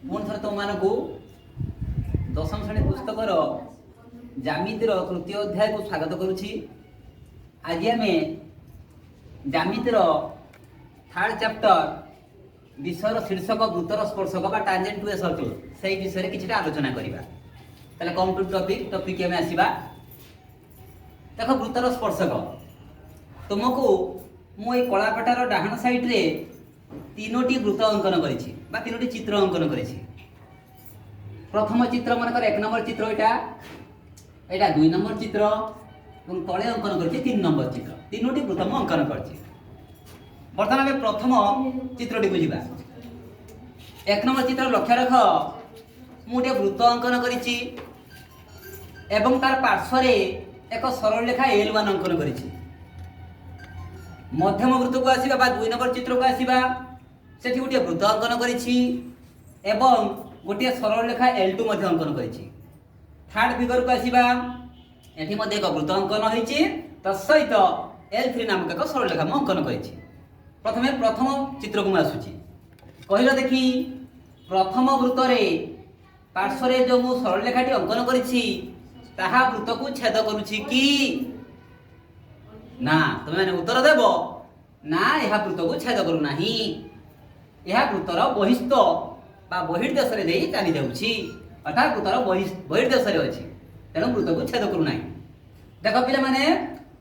पुणी थर तुम मानक दशम श्रेणी पुस्तकर ज्यामितिर तृतीय अध्याय को स्वागत करुछि। आज आम ज्यामितिर थर्ड चैप्टर विषय शीर्षक वृत्तर स्पर्शक बा टांजेंट टू ए सर्कल से विषय किसी आलोचना करवा। ताले कम टू टॉपिक आम आसवा। देख वृत्तर स्पर्शक तुमको मु ये कलापटार डाहाण साइड रे तीनोटी वृत्त अंकन करिछि बा तीनोटी चित्र अंकन करिछि। प्रथम चित्र मनकर एक नंबर चित्र एटा दुई नंबर चित्र और तले अंकन करिछि तीन नंबर चित्र। तीनोटी वृत्त मु अंकन करिछि। वर्तमान आमे प्रथम चित्रटी बुझिबा। एक नंबर चित्र लक्ष्य रख मु गोटे वृत्त अंकन करिछि एवं तार पार्श्व रे एक सरल रेखा L1 अंकन करिछि। मध्यम वृत्त को आसीबा बा दुई नंबर चित्र को आसीबा सेठी गोटे वृत्त अंकन करिछि एवं गोटे सरल रेखा L2 मध्ये अंकन करिछि। थर्ड फिगर को आसीबा एठी मध्ये एक वृत्त अंकन होइछि तसहित L3 नामक एक सरल रेखा म अंकन करिछि। प्रथमे प्रथम चित्र को आसुछि कहिला देखि प्रथम वृत्त रे पार्श्व रे जो मु सरल रेखाटी अंकन करिछि ताहा वृत्त को छेद करूछि कि ना। तुम मैंने उत्तर देव ना यह वृत्त को छेद करू नाही। यह वृत्तर बहिस्थ बा बहिर्देश रे देई चली जाउछि अर्थात वृत्तर बहिर्देश रे अछि तेणु वृत्त को छेद करू नाही। देख पिला माने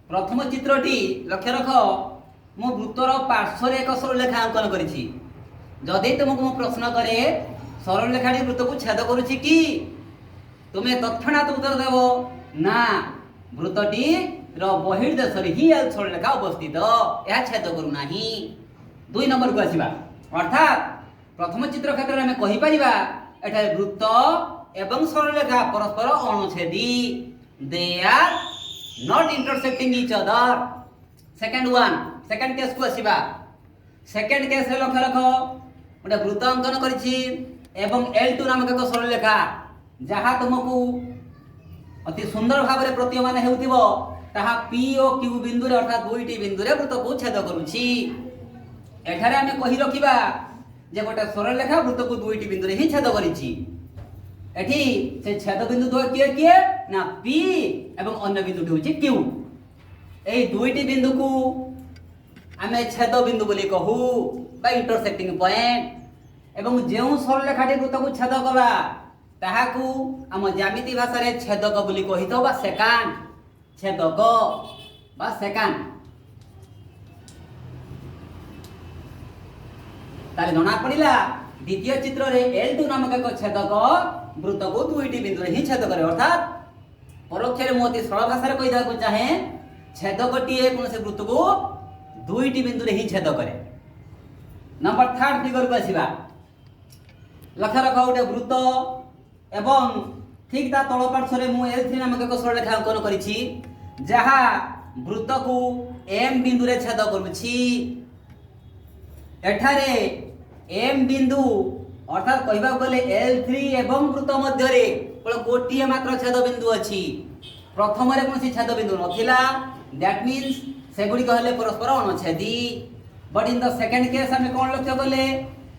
प्रथम चित्रटी लक्ष्य रख मु वृत्तर पार्श्व रे एक सरल रेखा अंकन करिछि। जदि तुमको मु प्रश्न करे सरल रेखाटी वृत्त को छेद करूछि कि तुमे तत्क्षणात उत्तर देव ना वृत्तटी र बहिर्देश रे ही सरल रेखा अवस्थित यह छेद करू नाही। दुई नंबर को आसीबा अर्थात प्रथम चित्र क्षेत्र में कहि परिबा एठारे वृत्त एवं सरल रेखा परस्पर अणुछेदी they are not intersecting each other. Second case को आसीबा। सेकंड केस रे लक्ष्य रख गोटे वृत्त अंकन करिछि एवं L2 नामक एक सरल रेखा जहा तुमको अति सुंदर भाव में प्रतीयमान हेउथिबो ताहा P और Q बिंदु रे अर्थात दुईटी बिंदु रे वृत्त को छेद करूछि। एठारे आमे कहि रखिबा जे गोटे सरल रेखा वृत्त को दुईटी बिंदु रे ही छेद करिछि। एठी से छेद बिंदु दो किए ना P एवं अन्य बिंदुटी होछि Q। एई दुईटी बिंदु को आमे छेद बिंदु बोली कहू बा इंटरसेक्टिंग पॉइंट एवं जेउ सरल रेखाटी वृत्त को छेद कला ताहाकू आम ज्यामिति भाषा रे छेदक बोली कहितो बा सेकांड छेदक बा सेकांड। ताले जणा पड़िला द्वितीय चित्र रे L2 नामक एक छेदक वृत्त को दुईटी बिंदु रे ही छेद करे अर्थात परोक्ष रे मोती सरल भाषा रे कहि दाको चाहे छेदकटी कोनसे वृत्त को दुईटी बिंदु रे ही छेद करे। नंबर थर्ड फिगर को आसीबा। लक्ष्य रख गोटे वृत्त एवं ठीक ता तल पार्श्व रे मु L3 नामक एक सरल रेखा अंकन करिछि जहा वृत्त को M बिंदु रे छेद करूछि। एठारे M बिंदु अर्थात कहबा गले L3 एवं वृत्त मध्य रे गोटिए मात्र छेद बिंदु अछि। प्रथम रे कोनसी छेद बिंदु नथिला दैट मींस सेगुडी कहले परस्पर अणुछेदी। But in the second case हमें कोन लक्ष्य गले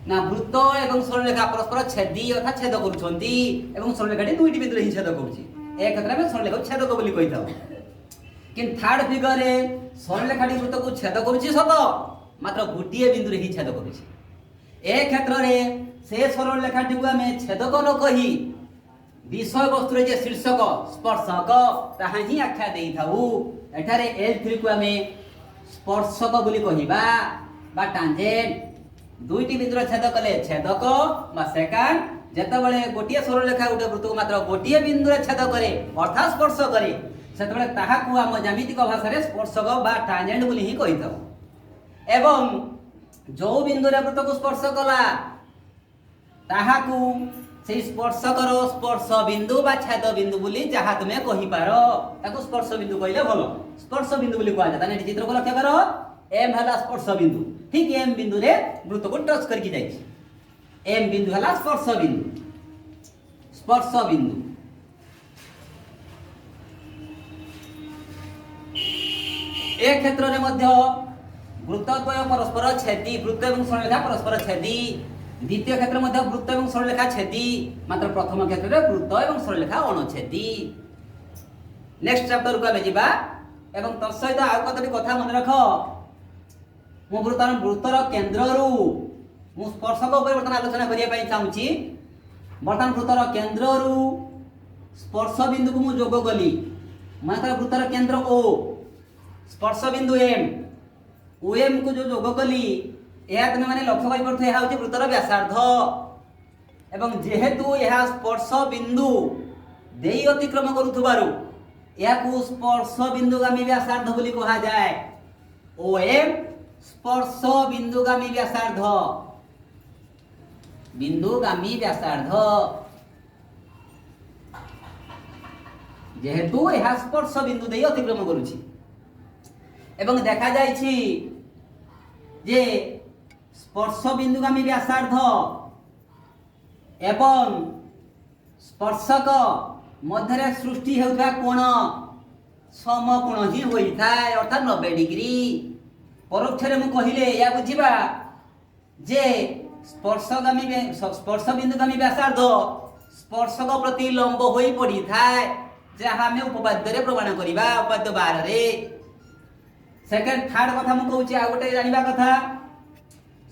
ना वृत्त एवं सरल रेखा परस्पर छेदी अर्थात छेद करूछंती एवं सरल रेखाटी दुईटी बिंदु रे ही छेद करूछि। एक क्षेत्र में सरल रेखा छेदक बोली कहिताउ किन थर्ड फिगर रे सरल रेखाटी वृत्त को छेद करूछि सत मात्र गोटिए बिंदु रे ही छेद करूछि। एक क्षेत्र रे से सरल रेखाटी को हमें छेदक न कहि विषय वस्तु रे जे शीर्षक स्पर्शक ताहा ही आख्या देई थाउ। एठारे L3 को हमें स्पर्शक बोली कहिबा बा टांजेंट। दुईटी बिंदु रे छेद कले छेदक बा सेकांड जेतेबेले गोटिए सरल रेखा गोटे वृत्त को मात्र गोटिए बिंदु रे छेद करे अर्थात स्पर्श करे सेतेबेले ताहाकू हम ज्यामितिक भाषा रे स्पर्शक बा टांजेंट बोली ही कहिथाउ। एवं जो बिंदु रे वृत्त को स्पर्श कला ताहाकू से स्पर्शकर स्पर्श बिंदु बा छेद बिंदु बोली जहा तुमे कहि पारो ताको स्पर्श बिंदु कहले भलो स्पर्श बिंदु बोली कहजा। ताने चित्र को लक्ष्य करो M हला स्पर्श बिंदु ठीक M बिंदु रे वृत्त को टच करके जाइछि। M बिंदु हला स्पर्श बिंदु एक क्षेत्र रे मध्य वृत्तद्वय परस्पर छेदी वृत्त एवं सरल रेखा परस्पर छेदी द्वितीय क्षेत्र में वृत्त एवं सरलरेखा छेदी मात्र प्रथम क्षेत्र में वृत्त एवं सरलरेखा अणछेदी। नेक्स्ट चैप्टर को आमे जिबा एवं तत्सहित आउ कतोटी कथा मन रख मु वृत्तर केंद्र रु मु स्पर्शक उपर बर्तमान आलोचना करिया पई चाहूची। बर्तमान वृत्तर केंद्र रु स्पर्श बिंदु को मु जोग गली मात्र वृत्तर केंद्र ओ स्पर्श बिंदु एम ओ एम को जो जोग गली यह तुम मैंने लक्ष्य कर पड़थे यह होची वृत्तर व्यासार्ध एवं जेहेतु यह स्पर्श बिंदु देई अतिक्रम करूथबारु यह को स्पर्श बिंदुगामी व्यासार्ध बोली कहा जाए। ओ एम स्पर्श बिंदुगामी व्यासार्ध बिंदुगामी व्यासार्ध जेहेतु यह स्पर्श बिंदु देई अतिक्रम करूची एवं देखा जायछि जे स्पर्श बिंदुगामी व्यासार्ध एवं स्पर्शक मध्य सृष्टि होता कोण समकोण ही होता है अर्थात 90 डिग्री। परोक्ष रे मु कहिले या बुझिबा जे स्पर्श बिंदुगामी व्यासार्ध स्पर्शक प्रति लंब होई पड़ी थाए जहाँ हमें उपपाद्य रे प्रमाण करिबा उपपाद्य 12 रे। सेकंड थर्ड कथा मु कहूची आ गोटे जानिबा कथा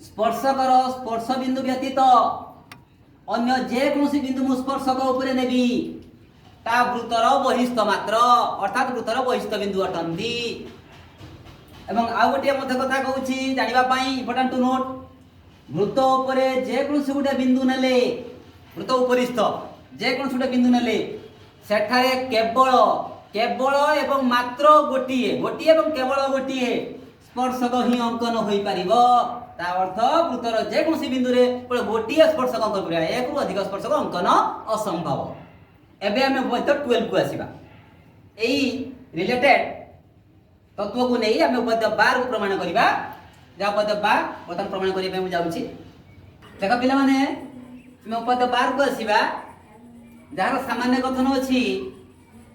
स्पर्शकर स्पर्श बिंदु व्यतीत अन्य जे कोनोसी बिंदु मु स्पर्शक उपरे नेबी ता वृत्तर बहिस्थ मात्र अर्थात वृत्तर बहिस्थ बिंदु अटंती। एवं आ गोटे मध्य कथा कहूची जानिबा पई इंपोर्टेंट टू नोट वृत्त उपरे जे कोनोसी गोटे बिंदु नेले वृत्त उपरिस्थ जे कोनोसी गोटे बिंदु नेले सेठारे केवल केवल एवं मात्र गोटिए गोटिए एवं केवल गोटिए स्पर्शक ही अंकन होई परिबो ता अर्थ वृत्तर जे कोनोसी बिंदु रे गोटिए स्पर्शक अंकन करिया एक रु अधिक स्पर्शक अंकन असंभव। एबे हमें उपपाद्य 12 को आसीबा एई रिलेटेड तत्व को नहीं हमें उपपाद्य 12 को प्रमाण करिबा जा उपपाद्य 12 बतन प्रमाण करिया पे जाउची। देखो पिला माने हमें उपपाद्य 12 को आसीबा जार सामान्य कथन अछि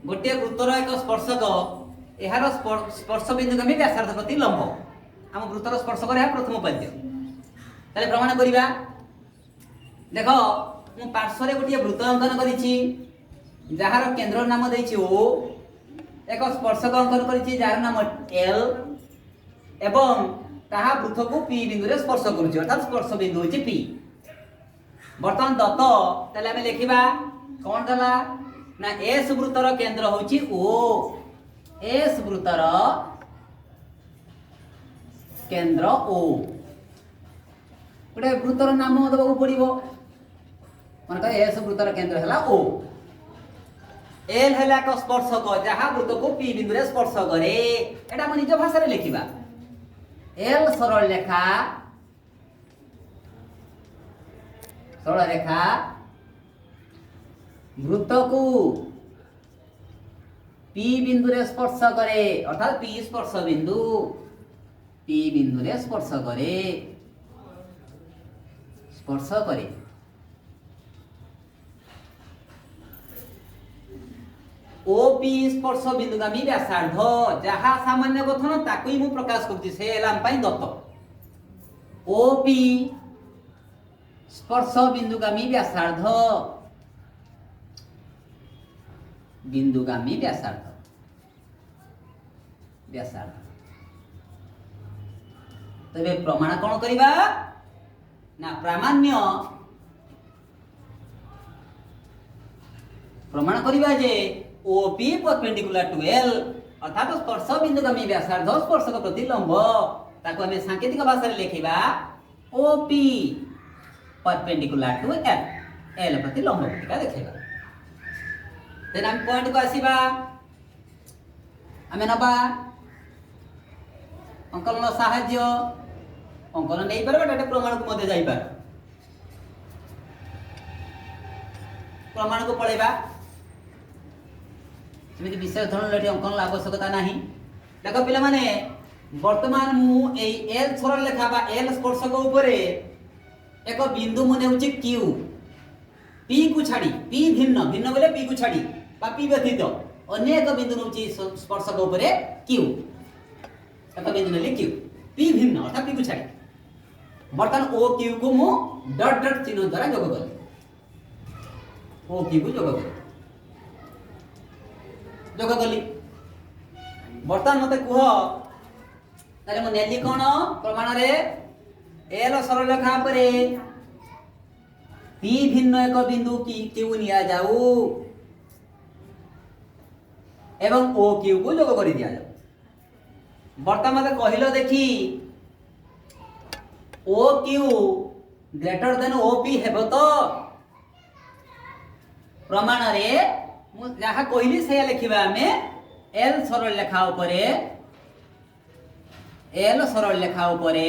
गोटे वृत्तर एक स्पर्शक एहार स्पर्श बिंदुगामी व्यासार्ध प्रति लंब आम वृत्तर स्पर्शक यह प्रथम उपाद्य ताले प्रमाण करिबा। देखो मु पार्श्व रे गोटे वृत्त अंकन करिछि जार केंद्र नाम देछि ओ एक स्पर्शक अंकन करिछि जार नाम एल एवं ताहा वृत्त को पी बिंदु रे स्पर्श करूछि अर्थात स्पर्श बिंदु होछि पी। वर्तमान दत्त ताले हम लिखिबा कोन दला ना एस वृत्तर केंद्र होछि ओ एस वृत्तर केंद्र ओ गोटे वृत्तर नाम देबा पड़िबो मन का एस वृत्तर केंद्र हला ओ एल हला एक स्पर्शक जहाँ वृत्त को पी बिंदु रे स्पर्श करे एटा हम निज भाषा रे लिखिबा एल सरल रेखा वृत्त को पी बिंदु रे स्पर्श करे अर्थात पी स्पर्श बिंदु पी बिंदु रे स्पर्श करे ओपी स्पर्श बिंदुगामी व्यासार्ध जहाँ सामान्य कथन ताकू ही मु प्रकाश करती से एलाम पाई दत्त ओपी स्पर्श बिंदुगामी व्यासार्ध बिंदुगामी व्यासार्ध व्यासार्ध तबे प्रमाण कौन करिबा ना प्रामाण्य प्रमाण करिबा जे OP परपेंडिकुलर टू L अर्थात स्पर्श बिंदुगामी व्यासार्ध स्पर्शक प्रति लंब ताको हमें सांकेतिक भाषा रे लिखिबा OP परपेंडिकुलर टू L प्रति लंब का देखिबा। देन हम पॉइंट को आसीबा हमें नबा अंकन साहाय्य अंकन नहीं परबा डाटा प्रमाण को मध्य जाई पार प्रमाण को पळेबा सेମିତି विषय धरण लेठी अंकन आवश्यकता नाही। देखो पिला माने वर्तमान मु ए एल सरल रेखा बा एल स्पर्शक ऊपर एक बिंदु मने होची क्यू पी को छाड़ी पी भिन्न भिन्न बोले पी को छाड़ी बा पी व्यतीत अन्य एक बिंदु होची स्पर्शक ऊपर क्यू एक बिंदु नेली क्यू पी भिन्न अर्थात पी को छाड़ी बर्तमान ओ क्यू को मु डॉट डॉट चिन्ह द्वारा जोग कली ओ क्यू को जोग कली बर्तमान मते कुह ताले मु नेली कोन प्रमाण रे एल सरल रेखा परे पी भिन्न एक बिंदु की क्यू निया जाऊ एवं ओ क्यू को जोग कर दिया जाऊ बर्तमान मते कहिलो देखी O Q greater than O P हेबो तो प्रमाण रे मु जहा कहली से लिखिबा हमें एल सरल रेखा उपरे एल सरल रेखा उपरे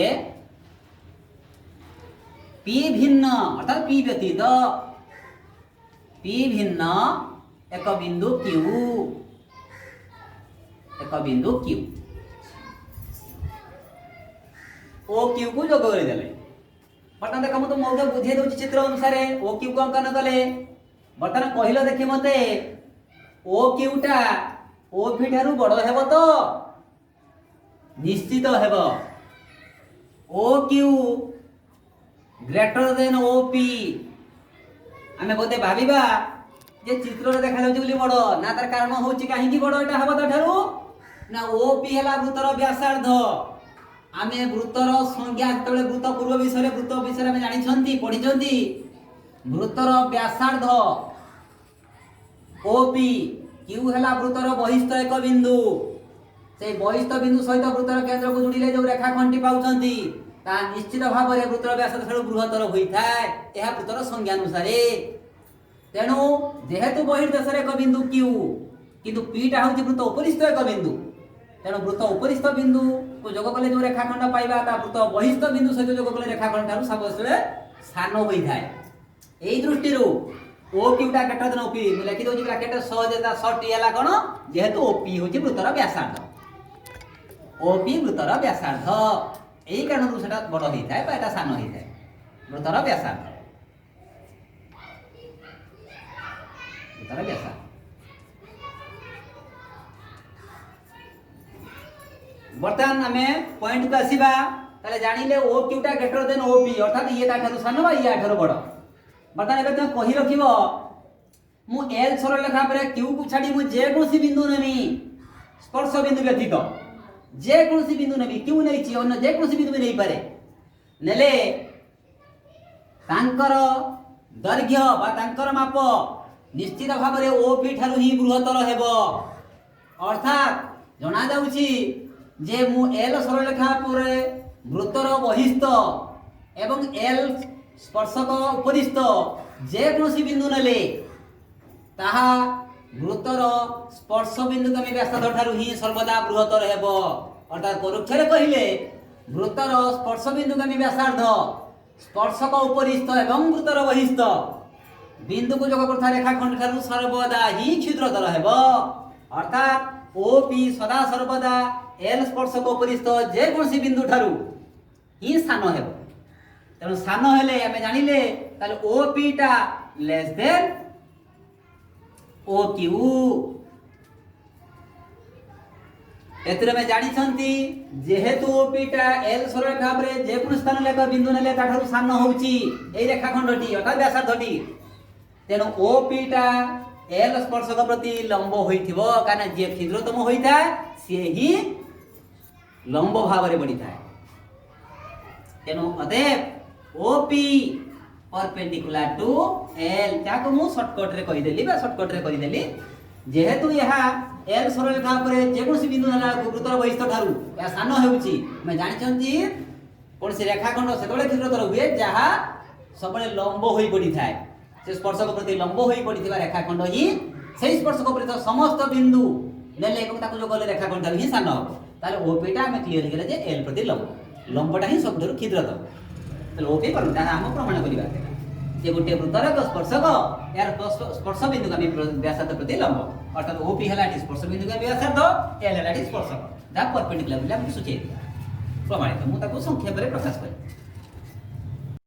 पी भिन्न अर्थात पी व्यतीत पी भिन्न एक बिंदु क्यू ओ क्यू को जोग कर देले बर्तमान देख तो मौके बुझे दउची चित्र अनुसार ओ क्यू को अंकन कले बर्तमान कहिलो देखि मते ओ क्यूटा ओ पी ठारू बड़ हेबो तो निश्चित हेबो O Q greater than O P आमे बोते भाबिबा जे चित्र रे देखा जाउची बोली बड़ ना तार कारण होउची काहे की बड़ एटा हेबो तो ठारू ना ओ पी हला वृत्तर व्यासार्ध आमे वृत्तर संज्ञा तळे वृत्त पूर्व विषय में जानि छंती पढि छंती वृत्तर व्यासार्ध ओपी क्यू हला वृत्तर बहिस्थ एक बिंदु से बहिस्थ बिंदु सहित वृत्तर केंद्र को जोड़िले जो रेखाखंडी पाउछंती ता निश्चित भाव रे वृत्तर व्यासार्ध ठाରୁ बृहत्तर होइथाय एहा वृत्तर संज्ञा अनुसार तेनु जेहेतु बहिर्देश रे एक बिंदु क्यू किंतु पी टा होची वृत्त उपरिस्थ एक बिंदु तेणु वृत्त उपरिस्थ बिंदु को जोग कले जो रेखाखंड पाइबा ता वृत्त बहिस्थ बिंदु सहित जोग कले रेखाखंड ठारू सबसे सान होई थाए एई दृष्टि रो ओ क्यूटा ग्रेटर देन ओपी मु लिखि दोची ब्रैकेट सहजता शॉर्ट याला कोन जेहेतु ओपी होची वृत्तर व्यासार्ध ओपी वृत्तर व्यासार्ध एई कारण रो सेटा बड़ होई थाए बा एटा सान होई थाए वृत्तर व्यासार्ध बर्तमान आमे पॉइंट को आसीबा ताले जानिले ओ क्यूटा ग्रेटर देन ओपी अर्थात ये ता ठारू सान बा या ठारू बड़ बर्तमान एबे तुम कहि रखिबो मु एल सरल रेखा पर क्यू को छाडी मु जे कोनसी बिंदु नेमी स्पर्श बिंदु व्यतीत जे कोनसी बिंदु नेमी क्यू नै छि अन्य जे कोनसी बिंदु नै पारे नेले तांकर दैर्घ्य बा तांकर माप निश्चित भाव रे ओपी ठारू ही बृहत्तर हेबो अर्थात जणा जाउछि जे मु एल सरल रेखा पर वृत्तर बहिस्थ एवं एल स्पर्शक उपरिस्थ जे कोनसी बिंदु नेले ताहा वृत्तर स्पर्श बिंदु कमी व्यासार्ध ठारू ही सर्वदा बृहत्तर हेबो अर्थात परोक्षरे कहिले वृत्तर स्पर्श बिंदु कमी व्यासार्ध स्पर्शक उपरिस्थ एवं वृत्तर बहिस्थ बिंदु को जोग करथा रेखाखंड ठारू सर्वदा ही क्षुद्रतर हेबो अर्थात ओपी सदा सर्वदा एल स्पर्शक उपरिस्थ जे कोनसी बिंदु ठारू ही सान हेबो तेणु सान हेले आमे जानिले ताले ओपी टा लेस देन ओ क्यू एतरे में जानि छंती जेहेतु ओपी टा एल सरल रेखा परे जे कोन स्थान लेख बिंदु नेले ता ठारू सान होउची एई रेखाखंडटी अर्थात व्यासार्धटी तेणु ओपी टा एल स्पर्शक प्रति लंब होइथिबो काना जे क्षुद्रतम होइता से ही लंब भाव रे बढ़ी थाए तेणु अतएव ओपी परपेंडिकुलर टू एल ताको मु शॉर्टकट रे कहि देली बा शॉर्टकट रे कहि देली जेहेतु यहा एल सरल रेखा परे जे कोनसी बिंदु हला वृत्तर बहिस्थ ठारू या सान हेउची मैं जानि छंती कोनसी रेखाखंड सेतबेले क्षुद्रतर हुए जहा सबले लंब होई पड़ी थाए से स्पर्शक प्रति लंब होई पड़िथिबा रेखाखंड ही सेही स्पर्शक प्रति समस्त बिंदु नेले एवं ताको जो गले रेखाखंड ठारू ही सान हो ताले ओपीटा हमें क्लियर गेले जे एल प्रति लंबटा ही सबथुरु क्षुद्रतम ताले ओपी पर ता हम प्रमाण करिबा जे गोटे वृत्तर एक स्पर्शक यार स्पर्श बिंदु का व्यासार्ध प्रति लंब अर्थात ओपी हला स्पर्श बिंदु का व्यासार्ध एल हला स्पर्शक दा परपेंडिकुलर बिला सूचय दिया प्रमाणित मु ताको संक्षेप रे प्रकाश करी